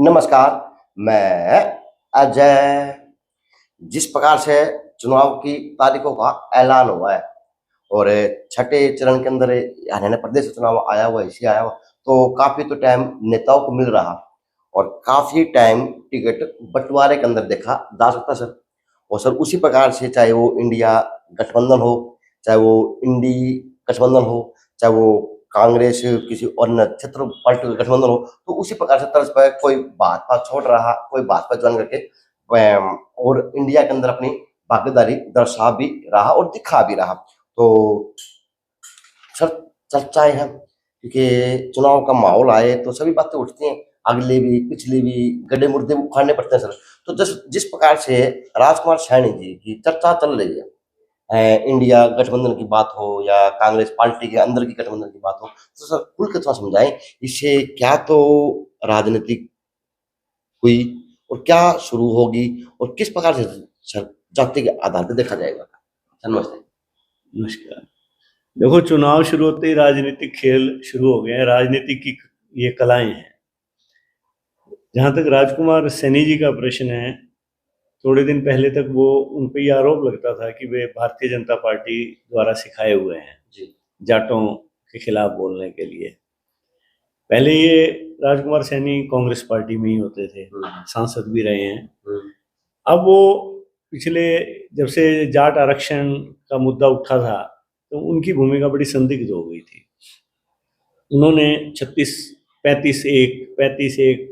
नमस्कार, मैं अजय। जिस प्रकार से चुनाव की तारीखों का ऐलान हुआ है और छठे चरण के अंदर हरियाणा प्रदेश चुनाव आया हुआ है, इसलिए आया हुआ, तो काफ़ी तो टाइम नेताओं को मिल रहा और काफ़ी टाइम टिकट बँटवारे के अंदर देखा जा सकता है सर। और सर उसी प्रकार से चाहे वो इंडिया गठबंधन हो, चाहे वो इंडी गठबंधन हो, चाहे वो कांग्रेस किसी और नक्षत्र पार्टी का गठबंधन हो, तो उसी प्रकार से तर्ज पर कोई भाजपा छोड़ रहा, कोई भाजपा ज्वाइन करके और इंडिया के अंदर अपनी भागीदारी दर्शा भी रहा और दिखा भी रहा। तो सर चर्चाएँ हैं क्योंकि चुनाव का माहौल आए तो सभी बातें उठती हैं, अगले भी, पिछले भी, गड्ढे-मुर्दे उखाड़ने पड़ते हैं सर। तो जिस प्रकार से राजकुमार सैनी जी की चर्चा चल रही है, इंडिया गठबंधन की बात हो या कांग्रेस पार्टी के अंदर की गठबंधन की बात हो, तो सर खुल के थोड़ा समझाएँ, इससे क्या तो राजनीतिक हुई और क्या शुरू होगी और किस प्रकार से सर जाति के आधार पर देखा जाएगा? सर नमस्ते। नमस्कार। देखो, चुनाव शुरू होते ही राजनीतिक खेल शुरू हो गए हैं, राजनीति की ये कलाएं हैं। जहां तक राजकुमार सैनी जी का प्रश्न है, थोड़े दिन पहले तक वो उन पे ये आरोप लगता था कि वे भारतीय जनता पार्टी द्वारा सिखाए हुए हैं जी। जाटों के खिलाफ बोलने के लिए। पहले ये राजकुमार सैनी कांग्रेस पार्टी में ही होते थे, सांसद भी रहे हैं। अब वो पिछले जब से जाट आरक्षण का मुद्दा उठा था, तो उनकी भूमिका बड़ी संदिग्ध हो गई थी। उन्होंने 35-1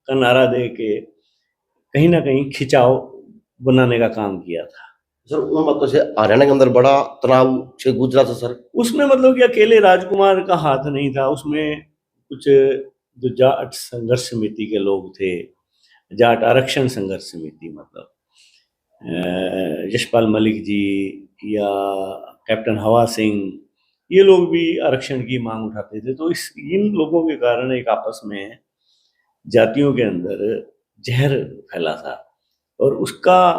का नारा दे के कहीं ना कहीं खिंचाव बनाने का काम किया था। सर उन बातों से हरियाणा के अंदर बड़ा तनाव से गुजरा था सर। उसमें मतलब कि अकेले राजकुमार का हाथ नहीं था, उसमें कुछ जो जाट संघर्ष समिति के लोग थे, जाट आरक्षण संघर्ष समिति, मतलब यशपाल मलिक जी या कैप्टन हवा सिंह, ये लोग भी आरक्षण की मांग उठाते थे। तो इन लोगों के कारण एक आपस में जातियों के अंदर जहर फैला था और उसका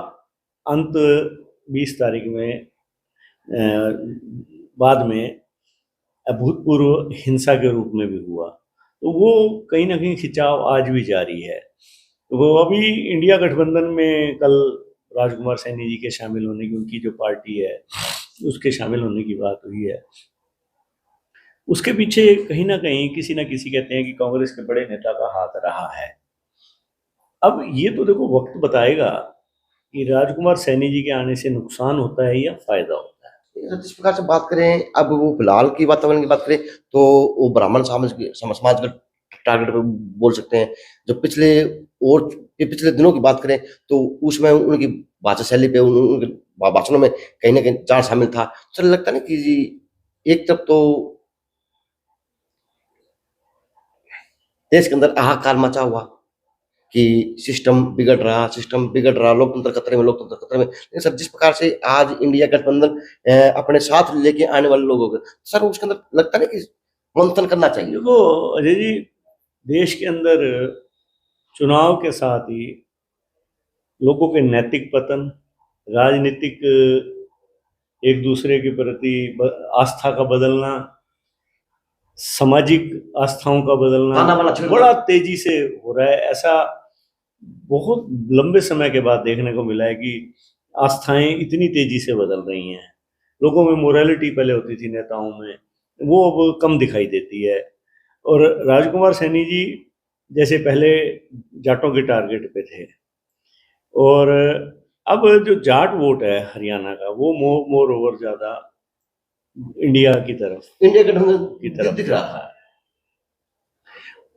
अंत 20 तारीख में बाद में अभूतपूर्व हिंसा के रूप में भी हुआ। तो वो कहीं ना कहीं खिंचाव आज भी जारी है। वो अभी इंडिया गठबंधन में कल राजकुमार सैनी जी के शामिल होने की, उनकी जो पार्टी है उसके शामिल होने की बात हुई है। उसके पीछे कहीं ना कहीं किसी ना किसी, कहते हैं कि कांग्रेस के बड़े नेता का हाथ रहा है। अब ये तो देखो वक्त बताएगा कि राजकुमार सैनी जी के आने से नुकसान होता है या फायदा होता है। जिस प्रकार से बात करें, अब वो फिलहाल की वातावरण की बात करें तो वो ब्राह्मण समाज का टारगेट पे बोल सकते हैं। जो पिछले दिनों की बात करें तो उसमें उनकी भाषा शैली पे उनके भाषणों में कहीं न कहीं जाट शामिल था। तो लगता है ना कि जी एक तरफ तो देश के अंदर हाहाकार मचा हुआ कि सिस्टम बिगड़ रहा, लोकतंत्र खतरे में। लेकिन सर जिस प्रकार से आज इंडिया गठबंधन अपने साथ लेके आने वाले लोगों को, सर उसके अंदर लगता है ना कि मंथन करना चाहिए। देखो अजय जी, देश के अंदर चुनाव के साथ ही लोगों के नैतिक पतन, राजनीतिक एक दूसरे के प्रति आस्था का बदलना, सामाजिक आस्थाओं का बदलना बड़ा तेजी से हो रहा है। ऐसा बहुत लंबे समय के बाद देखने को मिला है कि आस्थाएं इतनी तेजी से बदल रही हैं। लोगों में मोरालिटी पहले होती थी नेताओं में, वो अब कम दिखाई देती है। और राजकुमार सैनी जी जैसे पहले जाटों के टारगेट पे थे, और अब जो जाट वोट है हरियाणा का, वो मोर ओवर ज्यादा इंडिया की तरफ दिख रहा है।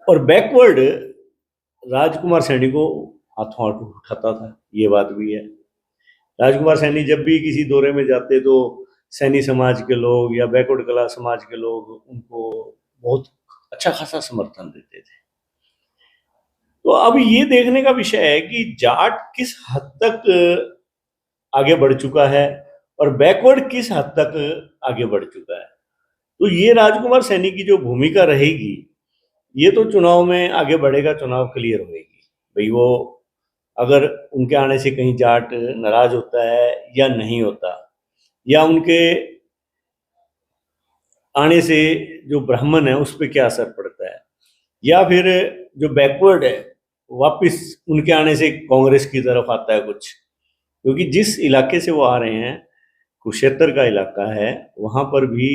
और बैकवर्ड राजकुमार सैनी को हाथों हाथ उठाता था, ये बात भी है। राजकुमार सैनी जब भी किसी दौरे में जाते तो सैनी समाज के लोग या बैकवर्ड कला समाज के लोग उनको बहुत अच्छा खासा समर्थन देते थे। तो अब ये देखने का विषय है कि जाट किस हद तक आगे बढ़ चुका है और बैकवर्ड किस हद तक आगे बढ़ चुका है। तो ये राजकुमार सैनी की जो भूमिका रहेगी, ये तो चुनाव में आगे बढ़ेगा, चुनाव क्लियर होएगी भाई। वो अगर उनके आने से कहीं जाट नाराज होता है या नहीं होता, या उनके आने से जो ब्राह्मण है उस पर क्या असर पड़ता है, या फिर जो बैकवर्ड है वापस उनके आने से कांग्रेस की तरफ आता है कुछ, क्योंकि जिस इलाके से वो आ रहे हैं, कुरुक्षेत्र का इलाका है, वहाँ पर भी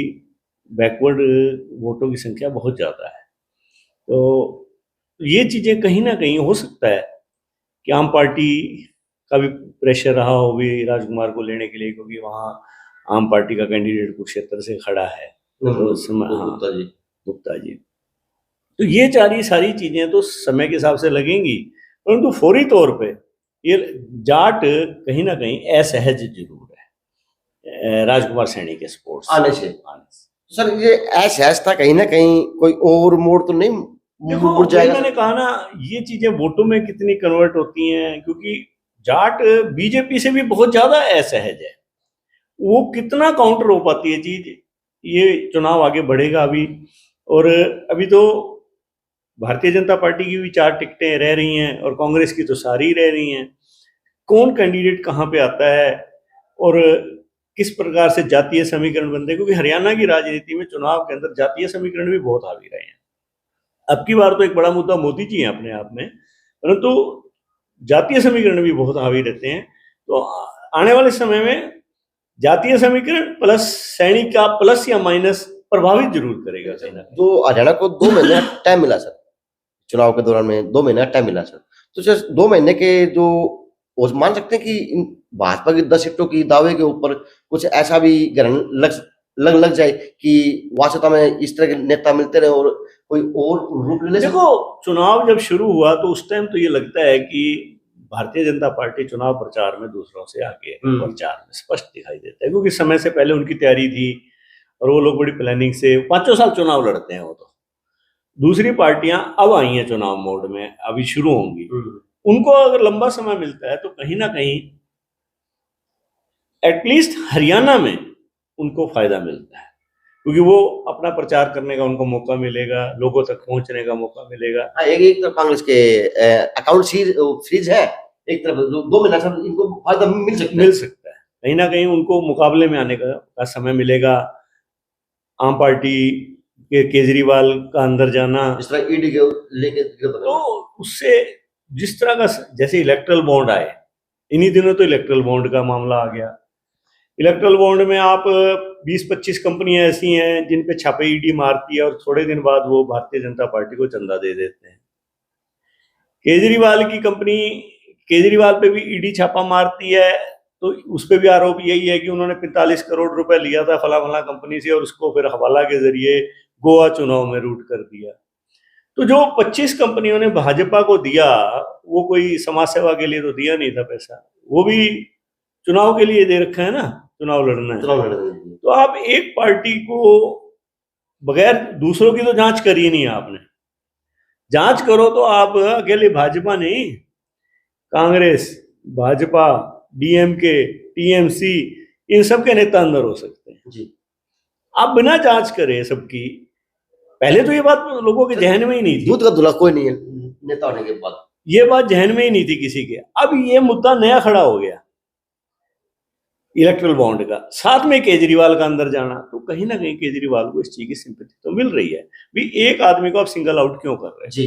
बैकवर्ड वोटों की संख्या बहुत ज़्यादा है। तो ये चीज़ें कहीं ना कहीं हो सकता है कि आम पार्टी का भी प्रेशर रहा हो भी राजकुमार को लेने के लिए, क्योंकि वहाँ आम पार्टी का कैंडिडेट कुरुक्षेत्र से खड़ा है, तो गुप्ता जी। गुप्ता जी। तो ये सारी चीजें तो समय के हिसाब से लगेंगी, परंतु फौरी तौर पे ये जाट कहीं ना कहीं असहज जरूर है राजकुमार सैनी के सपोर्ट आने से। सर ये असहज था, कहीं ना कहीं कोई और मोड़ तो नहीं देखो, मुड़ जाएगा? मैंने कहा ना, ये चीजें वोटों में कितनी कन्वर्ट होती हैं, क्योंकि जाट बीजेपी से भी बहुत ज्यादा असहज है, वो कितना काउंटर हो पाती है चीज, ये चुनाव आगे बढ़ेगा अभी। और अभी तो भारतीय जनता पार्टी की भी 4 टिकटें रह रही हैं और कांग्रेस की तो सारी रह रही हैं। कौन कैंडिडेट कहाँ पे आता है और किस प्रकार से जातीय समीकरण बनते हैं, क्योंकि हरियाणा की राजनीति में चुनाव के अंदर जातीय समीकरण भी बहुत हावी रहे हैं। अब की बार तो एक बड़ा मुद्दा मोदी जी हैं अपने आप में, परंतु जातीय समीकरण भी बहुत हावी रहते हैं। तो आने वाले समय में जातीय समीकरण प्लस सैनिक का प्लस या माइनस प्रभावित जरूर करेगा कहीं ना। तो हरियाणा को 2 महीने टाइम मिला सर, चुनाव के दौरान में 2 महीना टाइम मिला सर, तो सर 2 महीने के जो वो मान सकते हैं कि इन भाजपा की 10 सीटों की दावे के ऊपर कुछ ऐसा भी ग्रहण लग जाए कि वास्तवता में इस तरह के नेता मिलते रहे और कोई और रूप ले ले? देखो, चुनाव जब शुरू हुआ तो उस टाइम तो ये लगता है कि भारतीय जनता पार्टी चुनाव प्रचार में दूसरों से आगे प्रचार में स्पष्ट दिखाई देता है, क्योंकि समय से पहले उनकी तैयारी थी और वो लोग बड़ी प्लानिंग से 5 साल चुनाव लड़ते हैं वो तो। दूसरी पार्टियां अब आई हैं चुनाव मोड में, अभी शुरू होंगी, उनको अगर लंबा समय मिलता है तो कहीं ना कहीं एटलीस्ट हरियाणा में उनको फायदा मिलता है, क्योंकि वो अपना प्रचार करने का उनको मौका मिलेगा, लोगों तक पहुंचने का मौका मिलेगा। एक तरफ कांग्रेस के अकाउंट फ्रीज है, एक तरफ 2 महीना सब इनको फायदा मिल सकता है। कहीं ना कहीं उनको मुकाबले में आने का समय मिलेगा। आम पार्टी के केजरीवाल का अंदर जाना, इस तरह ईडी के लेके, तो उससे जिस तरह का जैसे इलेक्ट्रल बॉन्ड आए, इन्हीं दिनों तो इलेक्ट्रल बॉन्ड का मामला आ गया। इलेक्ट्रल बॉन्ड में आप 20-25 कंपनियां ऐसी हैं जिन पे छापे ईडी मारती है और थोड़े दिन बाद वो भारतीय जनता पार्टी को चंदा दे देते हैं। केजरीवाल की कंपनी, केजरीवाल पे भी ईडी छापा मारती है, तो उस पर भी आरोप यही है कि उन्होंने 45 करोड़ रुपए लिया था फला कंपनी से और उसको फिर हवाला के जरिए गोवा चुनाव में रूट कर दिया। तो जो 25 कंपनियों ने भाजपा को दिया, वो कोई समाज सेवा के लिए तो दिया नहीं था पैसा, वो भी चुनाव के लिए दे रखा है ना, चुनाव लड़ना है। तो आप एक पार्टी को बगैर दूसरों की तो जांच करी नहीं, आपने जांच करो तो आप अकेले भाजपा नहीं, कांग्रेस, भाजपा, डीएमके, टीएमसी, इन सब के नेता अंदर हो सकते हैं जी। आप बिना जांच करे सबकी, पहले तो ये बात लोगों के जहन में ही नहीं थी, दूध का धुला कोई नहीं है नेता होने के बाद, ये बात जहन में ही नहीं थी किसी के। अब ये मुद्दा नया खड़ा हो गया इलेक्ट्रल बॉन्ड का, साथ में केजरीवाल का अंदर जाना, तो कहीं ना कहीं केजरीवाल को इस चीज की सिंपैथी तो मिल रही है भी। एक आदमी को आप सिंगल आउट क्यों कर रहे हैं जी?